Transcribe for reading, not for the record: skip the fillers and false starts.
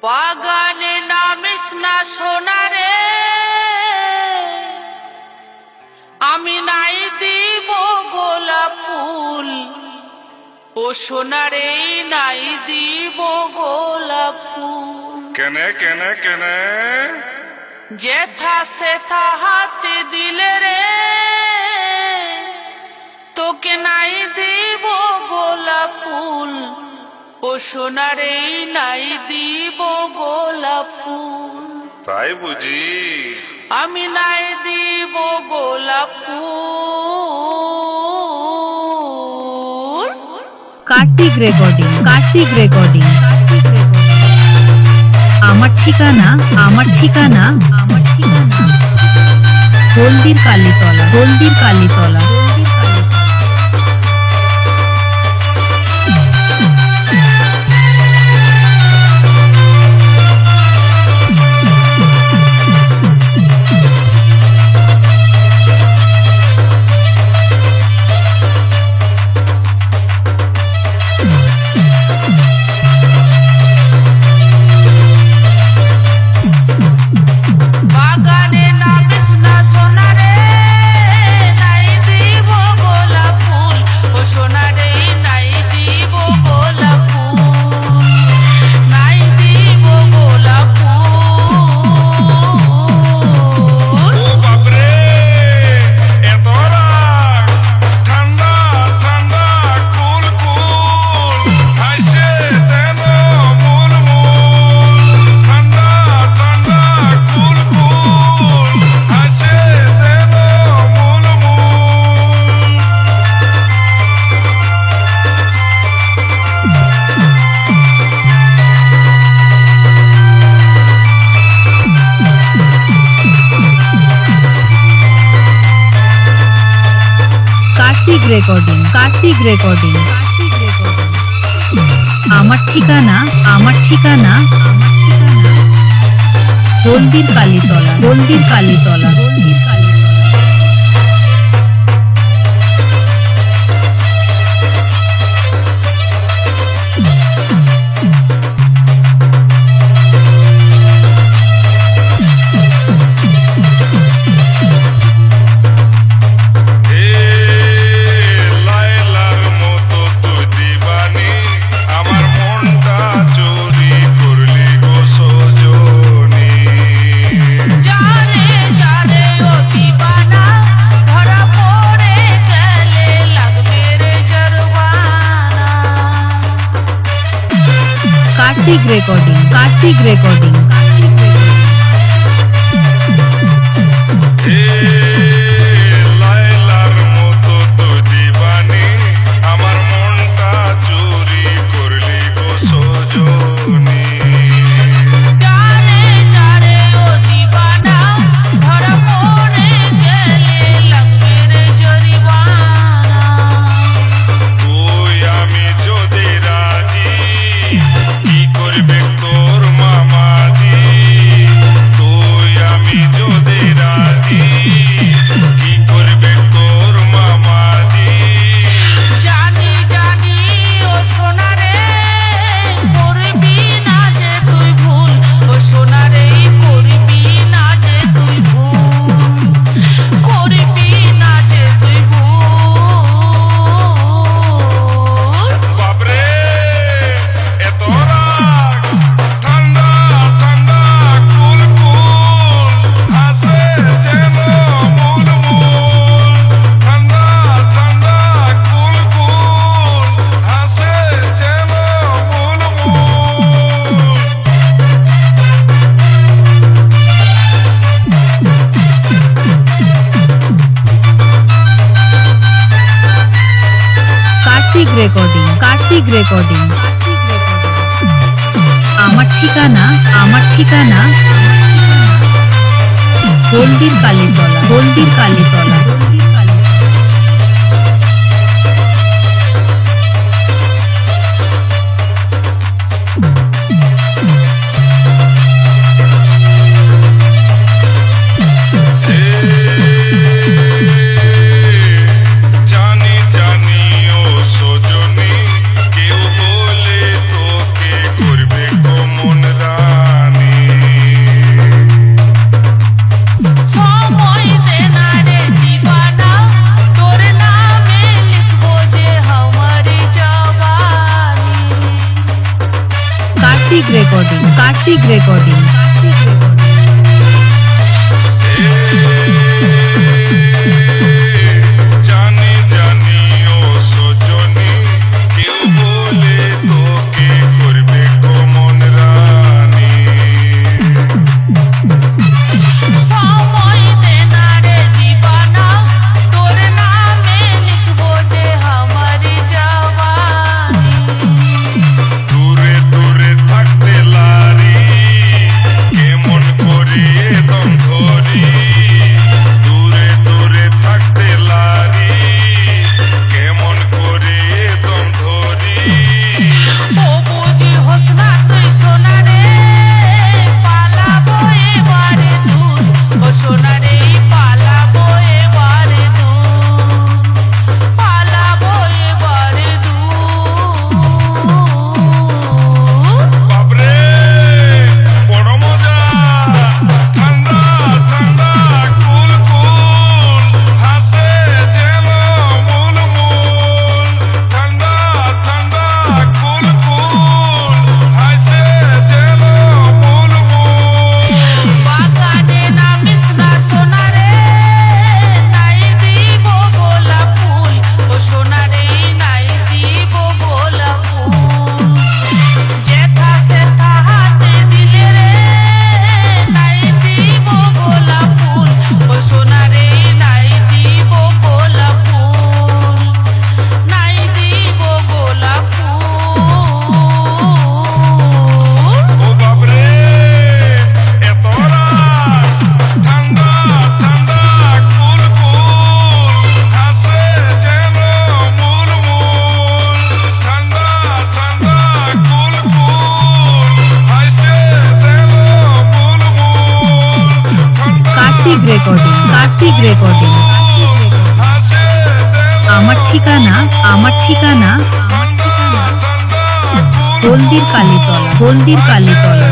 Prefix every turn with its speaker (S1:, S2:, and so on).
S1: বাগানে নামিস না সোনারে, আমি নাই দিব গোলাপ ফুল। ও সোনারে নাই দিব গোলাপ ফুল।
S2: কেনে কেনে কেনে
S1: যেথা সেথা হাতে দিলে রে, তোকে নাই দিব গোলাপ ফুল। ও সোনারে নাই দিব গোলাপ ফুল।
S2: তাই বুঝি?
S1: আমি নাই দিব গোলাপ ফুল।
S3: Kartik recording, Kartik recording. আমার ঠিকানা, আমার ঠিকানা, আমার ঠিকানা হলদির কালীতলা, হলদির কালীতলা।
S1: বাগানে নামিস না সোনারে, নাই দিব গোলাপ ফুল। ও সোনারে নাই দিব গোলাপ ফুল, নাই দিব গোলাপ ফুল।
S2: ও বাপরে, এত রাগ! ঠান্ডা ঠান্ডা কুল কুল হাসে যেন মূল মূল। ঠান্ডা ঠান্ডা কুল কুল হাসে যেন মূল মূল।
S3: Kartik recording, Kartik recording. আমার ঠিকানা, আমার ঠিকানা, আমার ঠিকানা হলদির কালীতলা, হলদির কালীতলা, হলদির কালীতলা।
S2: এ লায়লার মতো তুই দিবানি, আমার মনটা চুরি করলি গো সজনী।
S1: যারে যারে ও দিবানা, ধরা পড়ে গেলে লাগবে রে জরবানা।
S3: Kartik recording, Kartik recording.
S2: এ লায়লার মতো তুই দিবানি, আমার মনটা চুরি করলি গো সজনী।
S1: যারে যারে ও দিবানা, ধরা পড়ে গেলে লাগবে রে জরিমানা।
S2: তুই আমি যদি রাজি, কি করবে তোর মামাজি? তুই আমি যদি রাজি, কি করবে তোর মামাজি?
S1: জানি জানি ও সোনারে, করবি না যে তুই ভুল। ও সোনারে করবি না যে তুই ভুল, করবি না যে তুই ভুল।
S2: বাপরে, এত রাগ! ঠান্ডা ঠান্ডা কুল কুল হাসে যেন মূল মূল। ঠান্ডা ঠান্ডা কুল কুল হাসে যেন মূল মূল।
S3: Kartik recording, Kartik recording. আমার ঠিকানা, আমার ঠিকানা হলদির কালীতলা, হলদির কালীতলা, হলদির কালীতলা।
S2: জানি জানি ও সজনী, কেউ বলে তোকে করবে কমন রাগ।
S3: Recording, Kartik recording.
S2: জানি জানি ও সজনী কেউ বলে তোকে করবে কমন রানী
S1: সময় দে না রে দিবানা, তোর নামে লিখবো যে আমারি জওয়ানি।
S2: দূরে দূরে থাকতে লারি কেমন করে দম ধরি দূরে দূরে থাকতে লারি কেমন করে দম ধরি
S1: ও বুঝি হোস না তুই সোনা রে, পালাবো এবারে দূর। ও সোনা রে পালাবো এবারে দূর, পালাবো এবারে দূর।
S2: বাবরে বড় মজা ঠান্ডা ঠান্ডা কুল কুল হাসে যেন মূল মূল ঠান্ডা ঠান্ডা কুল কুল হাসে যেন মূল মূল
S1: বাগানে নামিস না সোনা রে, নাই দিব গোলাপ ফুল। ও সোনা রে নাই দিব গোলাপ ফুল। যেথা সেথা হাতে দিলে রে, নাই দিব গোলাপ ফুল। ও সোনা রে নাই দিব গোলাপ ফুল, নাই দিব গোলাপ ফুল।
S2: ও বাবরে এত রাত ঠান্ডা ঠান্ডা কুল কুল হাসে যেন মূল মূল ঠান্ডা ঠান্ডা কুল কুল হাসে যেন মূল মূল ঠান্ডা
S3: কার্তিক রেকর্ডিং, কার্তিক রেকর্ডিং।
S2: হাসে যেন
S3: আমার ঠিকানা, আমার ঠিকানা
S2: ঠান্ডা ঠান্ডা কুল
S3: হলদির কালীতলা, হলদির কালীতলা।